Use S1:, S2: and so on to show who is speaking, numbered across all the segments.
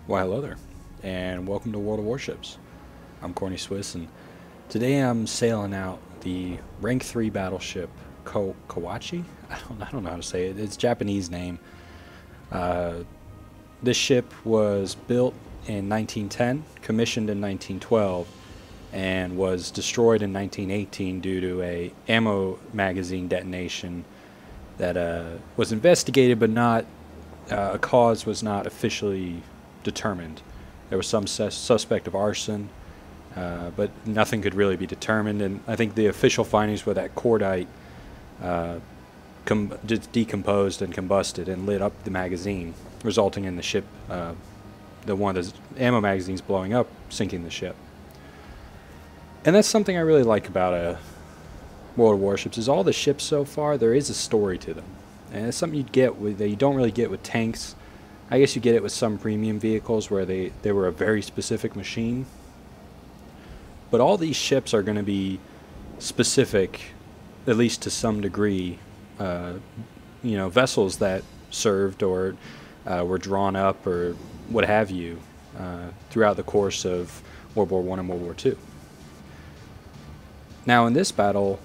S1: Why hello there, and welcome to World of Warships. I'm Corny Swiss, and today I'm sailing out the Rank 3 battleship Kawachi? I don't know how to say it. It's a Japanese name. This ship was built in 1910, commissioned in 1912, and was destroyed in 1918 due to a ammo magazine detonation that was investigated, but not a cause was not officially determined. There was some suspect of arson, but nothing could really be determined, and I think the official findings were that cordite just decomposed and combusted and lit up the magazine, resulting in the ship, one of the ammo magazines blowing up, sinking the ship. And that's something I really like about World of Warships, is all the ships so far, there is a story to them. And it's something that you don't really get with tanks. I guess you get it with some premium vehicles where they were a very specific machine. But all these ships are going to be specific, at least to some degree, vessels that served or were drawn up or what have you throughout the course of World War I and World War II. Now in this battle,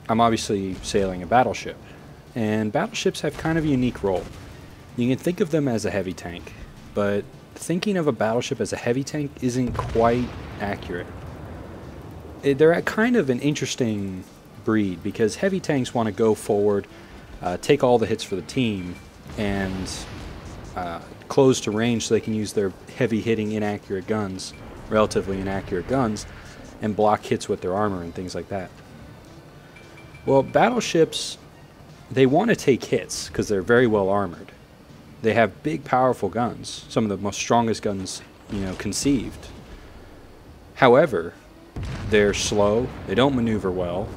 S1: I'm obviously sailing a battleship, and battleships have kind of a unique role. You can think of them as a heavy tank, but thinking of a battleship as a heavy tank isn't quite accurate. They're kind of an interesting breed, because heavy tanks want to go forward, take all the hits for the team, and close to range so they can use their heavy-hitting inaccurate guns, relatively inaccurate guns, and block hits with their armor and things like that. Well, battleships, they want to take hits because they're very well armored. They have big, powerful guns, some of the most strongest guns, conceived. However, they're slow, they don't maneuver well,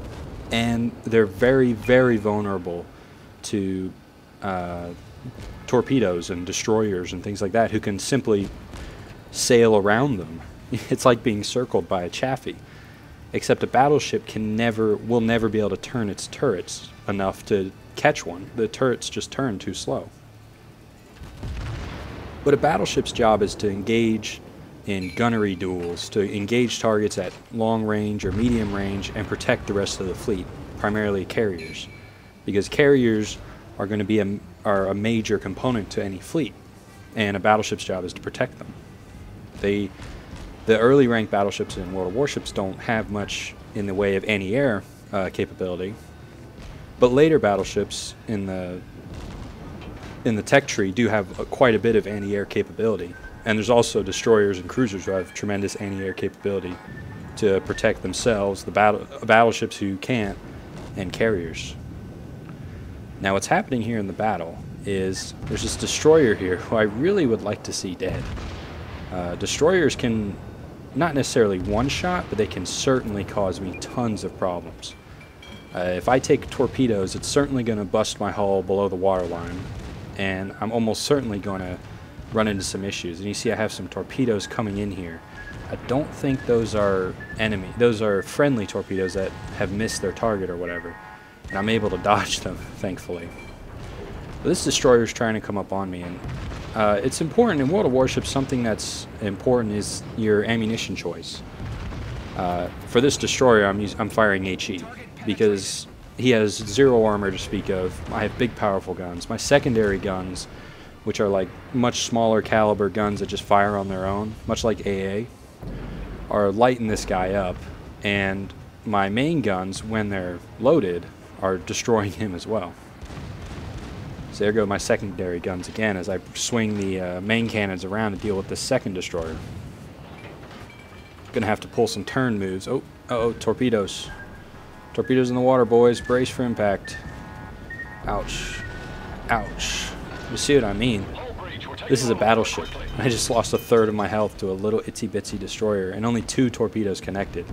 S1: and they're very, very vulnerable to torpedoes and destroyers and things like that, who can simply sail around them. It's like being circled by a chaffee. Except a battleship will never be able to turn its turrets enough to catch one. The turrets just turn too slow. But a battleship's job is to engage in gunnery duels, to engage targets at long range or medium range and protect the rest of the fleet, primarily carriers. Because carriers are going to be a major component to any fleet, and a battleship's job is to protect them. The early rank battleships in World of Warships don't have much in the way of anti-air capability, but later battleships in the tech tree do have quite a bit of anti-air capability, and there's also destroyers and cruisers who have tremendous anti-air capability to protect themselves, the battleships who can't, and carriers. Now what's happening here in the battle is there's this destroyer here who I really would like to see dead. Destroyers can not necessarily one-shot, but they can certainly cause me tons of problems. If I take torpedoes, it's certainly going to bust my hull below the waterline, and I'm almost certainly going to run into some issues. And you see I have some torpedoes coming in here. I don't think those are enemy. Those are friendly torpedoes that have missed their target or whatever, and I'm able to dodge them, thankfully. But this destroyer is trying to come up on me, and it's important in World of Warships. Something that's important is your ammunition choice. For this destroyer, I'm firing HE because he has zero armor to speak of. I have big, powerful guns. My secondary guns, which are like much smaller caliber guns that just fire on their own, much like AA, are lighting this guy up, and my main guns, when they're loaded, are destroying him as well. So there go my secondary guns again as I swing the main cannons around to deal with this second destroyer. Gonna have to pull some turn moves. Oh, torpedoes. Torpedoes in the water, boys. Brace for impact. Ouch. Ouch. You see what I mean? This is a battleship. I just lost a third of my health to a little itsy bitsy destroyer, and only 2 torpedoes connected.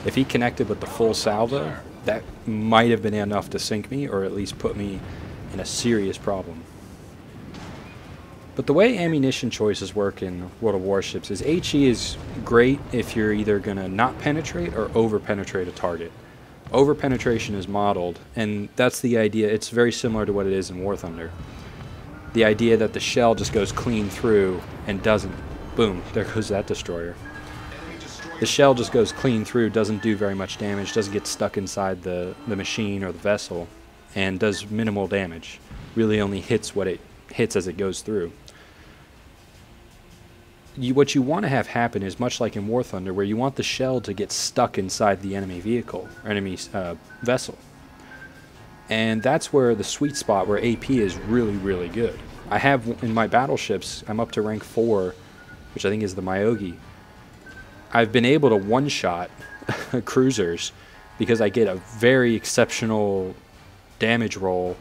S1: If he connected with the full salvo, that might have been enough to sink me, or at least put me in a serious problem. But the way ammunition choices work in World of Warships is HE is great if you're either going to not penetrate or over-penetrate a target. Over-penetration is modeled, and that's the idea. It's very similar to what it is in War Thunder. The idea that the shell just goes clean through and doesn't Boom, there goes that destroyer. The shell just goes clean through, doesn't do very much damage, doesn't get stuck inside the machine or the vessel, and does minimal damage. Really only hits what it hits as it goes through. What you want to have happen is much like in War Thunder, where you want the shell to get stuck inside the enemy vehicle, or enemy vessel. And that's where the sweet spot where AP is really, really good. I have in my battleships, I'm up to rank 4, which I think is the Myogi. I've been able to one-shot cruisers because I get a very exceptional damage roll,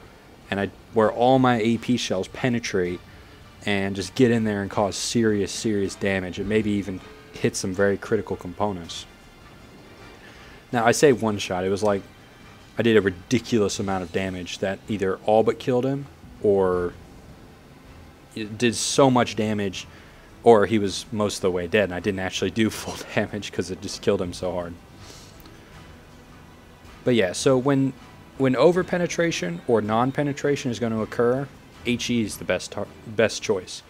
S1: and where all my AP shells penetrate and just get in there and cause serious, serious damage, and maybe even hit some very critical components. Now, I say one-shot. It was like I did a ridiculous amount of damage that either all but killed him, or it did so much damage, or he was most of the way dead, and I didn't actually do full damage because it just killed him so hard. But yeah, so when over-penetration or non-penetration is going to occur, HE is the best choice.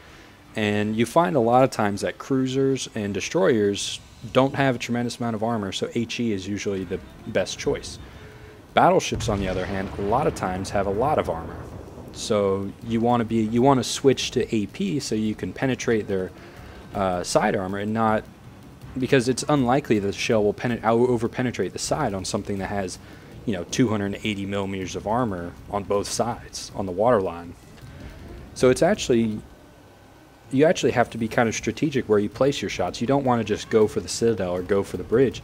S1: And you find a lot of times that cruisers and destroyers don't have a tremendous amount of armor, so HE is usually the best choice. Battleships, on the other hand, a lot of times have a lot of armor. So you want to switch to AP so you can penetrate their side armor, and not, because it's unlikely that the shell will over-penetrate the side on something that has, 280 millimeters of armor on both sides on the waterline. So it's actually, you actually have to be kind of strategic where you place your shots. You don't want to just go for the citadel or go for the bridge.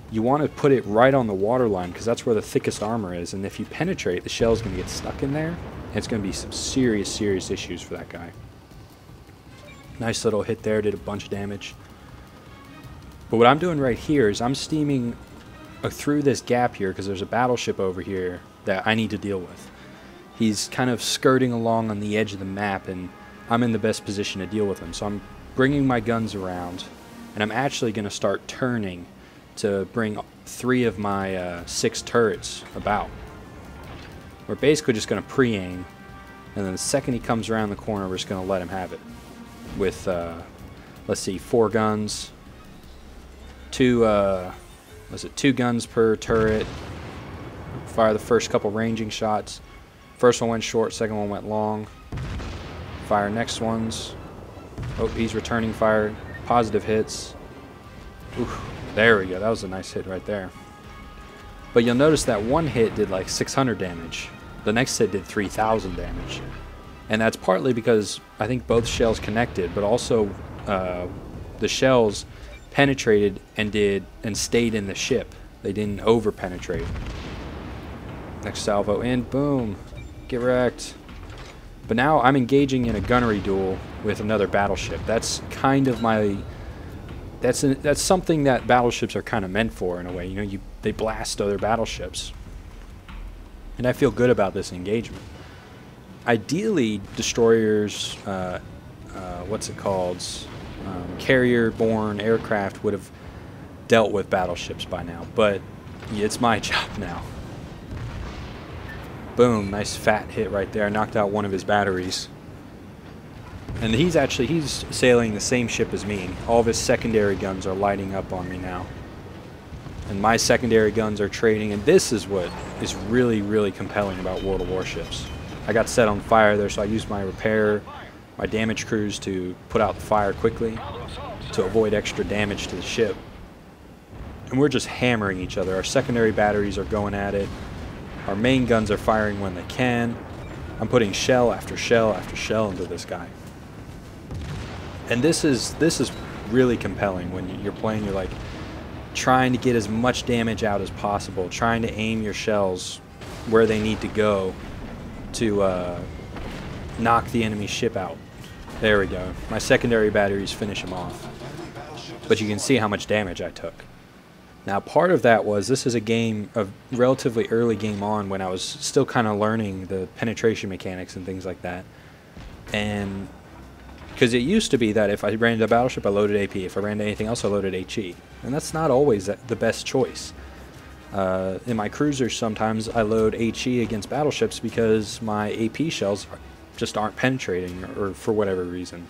S1: You want to put it right on the waterline, because that's where the thickest armor is, and if you penetrate, the shell's going to get stuck in there, and it's going to be some serious, serious issues for that guy. Nice little hit there, did a bunch of damage. But what I'm doing right here is I'm steaming through this gap here, because there's a battleship over here that I need to deal with. He's kind of skirting along on the edge of the map, and I'm in the best position to deal with him. So I'm bringing my guns around, and I'm actually going to start turning to bring 3 of my 6 turrets about. We're basically just going to pre-aim, and then the second he comes around the corner, we're just going to let him have it. With, let's see, 4 guns, 2 guns per turret. Fire the first couple ranging shots. First one went short, second one went long. Fire next ones. Oh, he's returning fire. Positive hits. Oof, there we go. That was a nice hit right there. But you'll notice that one hit did like 600 damage. The next hit did 3,000 damage. And that's partly because I think both shells connected, but also the shells penetrated and stayed in the ship. They didn't over penetrate. Next salvo in, boom, get wrecked. But now I'm engaging in a gunnery duel with another battleship. That's kind of my, that's something that battleships are kind of meant for in a way. They blast other battleships, and I feel good about this engagement. Ideally, destroyers, carrier-borne aircraft would have dealt with battleships by now, but it's my job now. Boom, nice fat hit right there. Knocked out one of his batteries. And he's sailing the same ship as me. All of his secondary guns are lighting up on me now. And my secondary guns are trading, and this is what is really, really compelling about World of Warships. I got set on fire there, so I used my repair, my damage crews to put out the fire quickly to avoid extra damage to the ship. And we're just hammering each other. Our secondary batteries are going at it. Our main guns are firing when they can. I'm putting shell after shell after shell into this guy. And this is really compelling when you're playing. You're like trying to get as much damage out as possible, trying to aim your shells where they need to go to knock the enemy ship out. There we go. My secondary batteries finish him off. But you can see how much damage I took. Now, part of that was, this is a relatively early game on, when I was still kind of learning the penetration mechanics and things like that. And because it used to be that if I ran into a battleship, I loaded AP. If I ran into anything else, I loaded HE. And that's not always the best choice. In my cruisers, sometimes I load HE against battleships because my AP shells just aren't penetrating, or for whatever reason.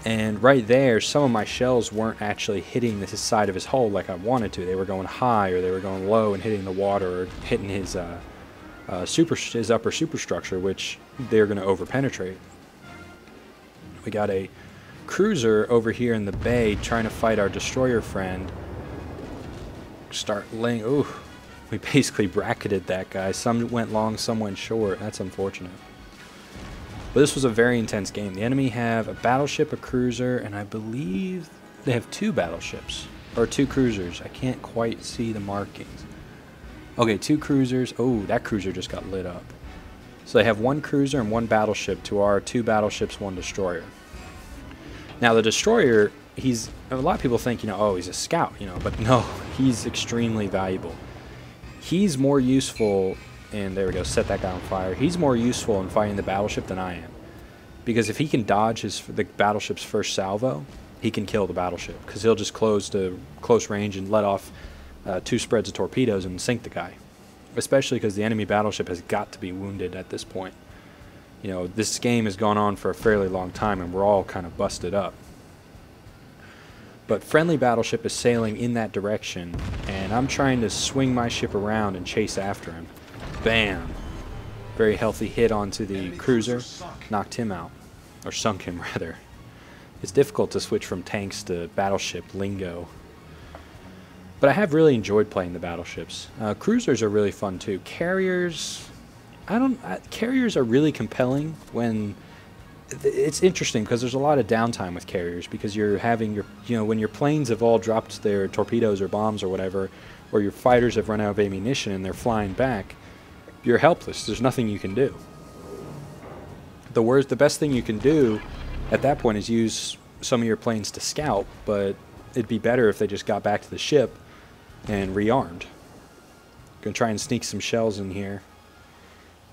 S1: And right there, some of my shells weren't actually hitting the side of his hull like I wanted to. They were going high, or they were going low and hitting the water, or hitting his upper superstructure, which they're going to over-penetrate. We got a cruiser over here in the bay trying to fight our destroyer friend. Start laying... Ooh, we basically bracketed that guy. Some went long, some went short. That's unfortunate. But this was a very intense game. The enemy have a battleship, a cruiser, and I believe they have 2 battleships. Or 2 cruisers. I can't quite see the markings. Okay, 2 cruisers. Oh, that cruiser just got lit up. So they have 1 cruiser and 1 battleship to our 2 battleships, 1 destroyer. Now the destroyer, a lot of people think, you know, oh, he's a scout, you know, but no, he's extremely valuable. He's more useful, and there we go, set that guy on fire. He's more useful in fighting the battleship than I am. Because if he can dodge the battleship's first salvo, he can kill the battleship. Because he'll just close to close range and let off 2 spreads of torpedoes and sink the guy. Especially because the enemy battleship has got to be wounded at this point. You know, this game has gone on for a fairly long time, and we're all kind of busted up. But friendly battleship is sailing in that direction, and I'm trying to swing my ship around and chase after him. Bam! Very healthy hit onto the cruiser. Knocked him out. Or sunk him, rather. It's difficult to switch from tanks to battleship lingo. But I have really enjoyed playing the battleships. Cruisers are really fun too. Carriers... carriers are really compelling when... It's interesting because there's a lot of downtime with carriers, because you're having your, you know, when your planes have all dropped their torpedoes or bombs or whatever, or your fighters have run out of ammunition and they're flying back, you're helpless. There's nothing you can do. The best thing you can do at that point is use some of your planes to scout, but it'd be better if they just got back to the ship and rearmed. Gonna try and sneak some shells in here.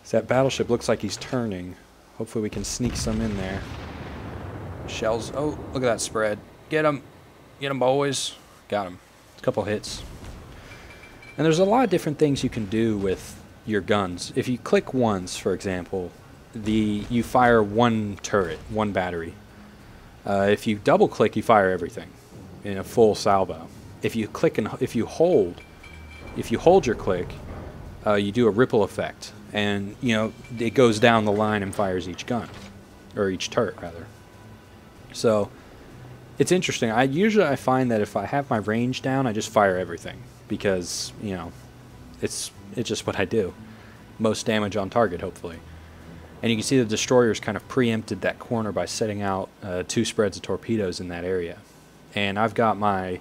S1: So that battleship looks like he's turning. Hopefully we can sneak some in there. Shells. Oh, look at that spread. Get him. Get him, boys. Got him. A couple hits. And there's a lot of different things you can do with your guns. If you click once, for example, you fire 1 turret, 1 battery. If you double click, you fire everything in a full salvo. If you click and if you hold your click, you do a ripple effect. And, you know, it goes down the line and fires each gun. Or each turret, rather. So, it's interesting. I find that if I have my range down, I just fire everything. Because, you know, it's just what I do. Most damage on target, hopefully. And you can see the destroyers kind of preempted that corner by setting out 2 spreads of torpedoes in that area. And I've got my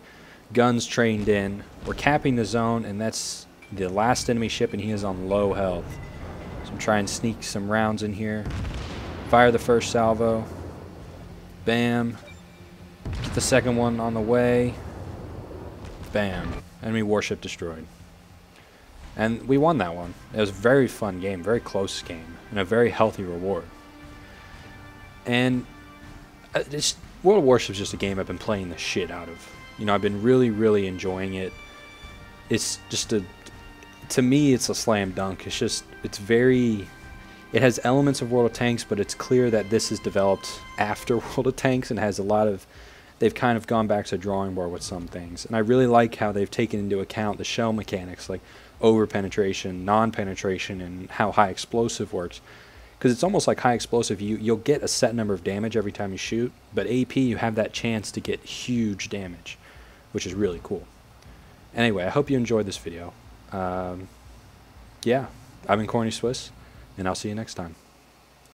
S1: guns trained in. We're capping the zone, and that's the last enemy ship, and he is on low health. I'm trying to sneak some rounds in here. Fire the first salvo. Bam. Get the second one on the way. Bam. Enemy warship destroyed. And we won that one. It was a very fun game, very close game, and a very healthy reward. And World of Warships is just a game I've been playing the shit out of. You know, I've been really, really enjoying it. It's just to me, it's a slam dunk. It has elements of World of Tanks, but it's clear that this is developed after World of Tanks and has a lot of, they've kind of gone back to the drawing board with some things. And I really like how they've taken into account the shell mechanics, like over-penetration, non-penetration, and how high explosive works. Because it's almost like high explosive, you'll get a set number of damage every time you shoot, but AP, you have that chance to get huge damage, which is really cool. Anyway, I hope you enjoyed this video. Yeah, I've been Corny Swiss, and I'll see you next time.